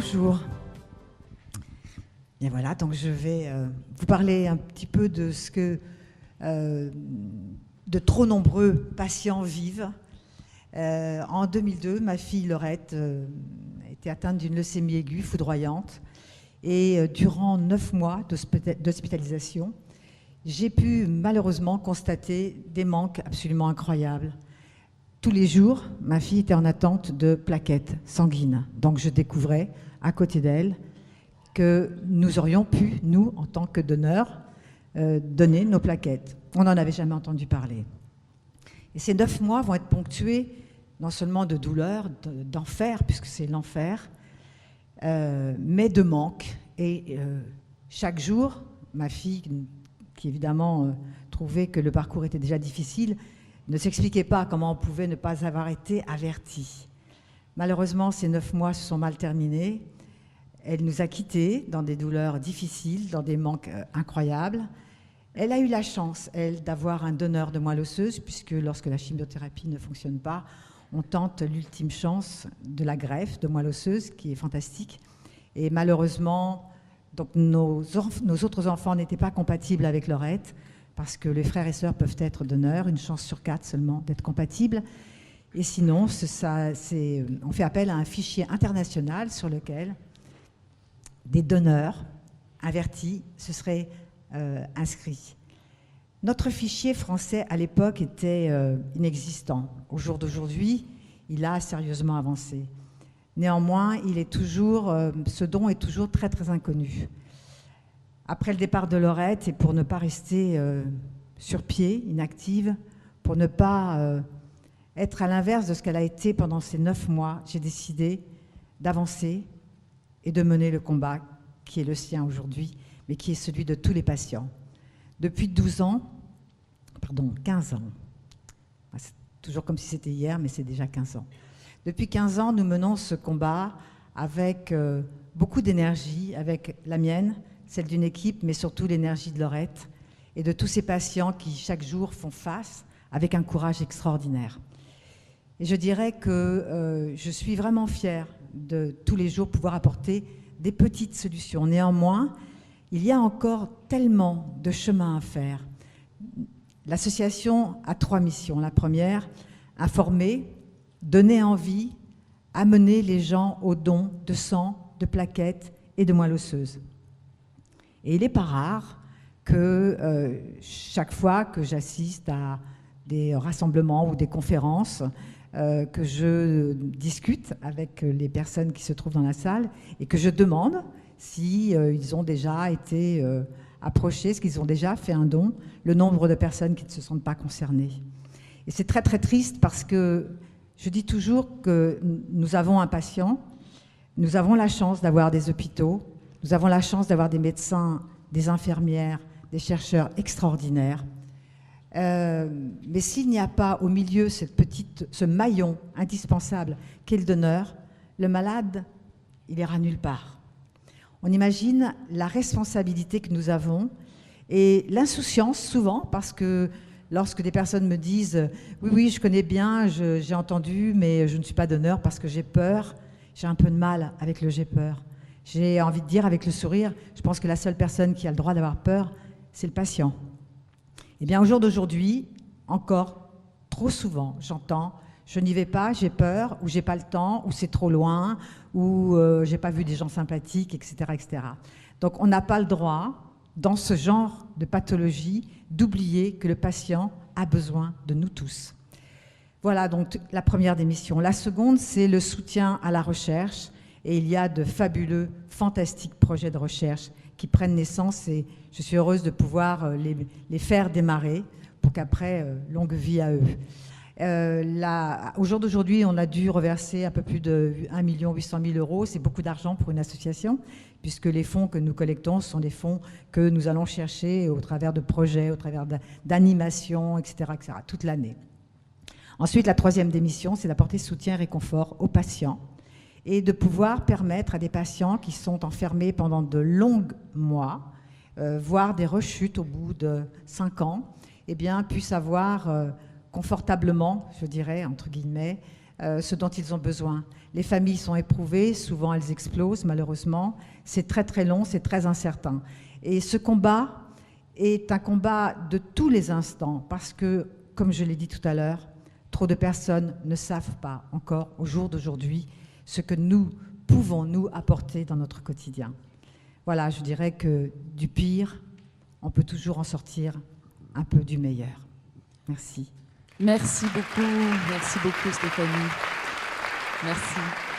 Bonjour. Et voilà, donc je vais vous parler un petit peu de ce que de trop nombreux patients vivent. En 2002, ma fille Laurette a été atteinte d'une leucémie aiguë foudroyante et durant 9 mois d'hospitalisation, j'ai pu malheureusement constater des manques absolument incroyables. Tous les jours, ma fille était en attente de plaquettes sanguines. Donc je découvrais à côté d'elle que nous aurions pu, nous, en tant que donneurs, donner nos plaquettes. On n'en avait jamais entendu parler. Et ces 9 mois vont être ponctués non seulement de douleur, d'enfer, puisque c'est l'enfer, mais de manque. Et chaque jour, ma fille, qui évidemment trouvait que le parcours était déjà difficile, ne s'expliquait pas comment on pouvait ne pas avoir été averti. Malheureusement, ces 9 mois se sont mal terminés. Elle nous a quittés dans des douleurs difficiles, dans des manques incroyables. Elle a eu la chance, elle, d'avoir un donneur de moelle osseuse, puisque lorsque la chimiothérapie ne fonctionne pas, on tente l'ultime chance de la greffe de moelle osseuse, qui est fantastique. Et malheureusement, donc nos autres enfants n'étaient pas compatibles avec Laurette, parce que les frères et sœurs peuvent être donneurs, une chance sur 4 seulement d'être compatibles. Et sinon, on fait appel à un fichier international sur lequel des donneurs avertis se seraient inscrits. Notre fichier français, à l'époque, était inexistant. Au jour d'aujourd'hui, il a sérieusement avancé. Néanmoins, ce don est toujours très, très inconnu. Après le départ de Laurette, et pour ne pas rester sur pied, inactive, pour ne pas être à l'inverse de ce qu'elle a été pendant ces 9 mois, j'ai décidé d'avancer et de mener le combat qui est le sien aujourd'hui, mais qui est celui de tous les patients. Depuis 15 ans, c'est toujours comme si c'était hier, mais c'est déjà 15 ans. Depuis 15 ans, nous menons ce combat avec beaucoup d'énergie, avec la mienne, celle d'une équipe, mais surtout l'énergie de Laurette et de tous ces patients qui, chaque jour, font face avec un courage extraordinaire. Et je dirais que je suis vraiment fière de tous les jours pouvoir apporter des petites solutions. Néanmoins, il y a encore tellement de chemin à faire. L'association a 3 missions. La première, informer, donner envie, amener les gens au don de sang, de plaquettes et de moelle osseuse. Et il n'est pas rare que chaque fois que j'assiste à des rassemblements ou des conférences, que je discute avec les personnes qui se trouvent dans la salle et que je demande si ils ont déjà été approchés, s'ils ont déjà fait un don, le nombre de personnes qui ne se sentent pas concernées. Et c'est très très triste parce que je dis toujours que nous avons un patient, nous avons la chance d'avoir des hôpitaux, nous avons la chance d'avoir des médecins, des infirmières, des chercheurs extraordinaires. Mais s'il n'y a pas au milieu ce maillon indispensable qu'est le donneur, le malade, il ira nulle part. On imagine la responsabilité que nous avons et l'insouciance souvent, parce que lorsque des personnes me disent « Oui, je connais bien, j'ai entendu, mais je ne suis pas donneur parce que j'ai peur », j'ai un peu de mal avec le « j'ai peur ». J'ai envie de dire avec le sourire, je pense que la seule personne qui a le droit d'avoir peur, c'est le patient. Eh bien, au jour d'aujourd'hui, encore trop souvent, j'entends « je n'y vais pas, j'ai peur » ou « j'ai pas le temps » ou « c'est trop loin » ou « j'ai pas vu des gens sympathiques », etc., etc. Donc, on n'a pas le droit, dans ce genre de pathologie, d'oublier que le patient a besoin de nous tous. Voilà donc la première des missions. La seconde, c'est le soutien à la recherche. Et il y a de fabuleux, fantastiques projets de recherche qui prennent naissance et je suis heureuse de pouvoir les faire démarrer pour qu'après, longue vie à eux. Au jour d'aujourd'hui, on a dû reverser un peu plus de 1 800 000 €. C'est beaucoup d'argent pour une association, puisque les fonds que nous collectons sont des fonds que nous allons chercher au travers de projets, au travers d'animations, etc., toute l'année. Ensuite, la troisième des missions, c'est d'apporter soutien et réconfort aux patients et de pouvoir permettre à des patients qui sont enfermés pendant de longs mois, voire des rechutes au bout de 5 ans, eh bien, puissent avoir confortablement, je dirais, entre guillemets, ce dont ils ont besoin. Les familles sont éprouvées, souvent elles explosent malheureusement. C'est très très long, c'est très incertain. Et ce combat est un combat de tous les instants parce que, comme je l'ai dit tout à l'heure, trop de personnes ne savent pas encore au jour d'aujourd'hui ce que nous pouvons nous apporter dans notre quotidien. Voilà, je dirais que du pire, on peut toujours en sortir un peu du meilleur. Merci. Merci beaucoup Stéphanie. Merci.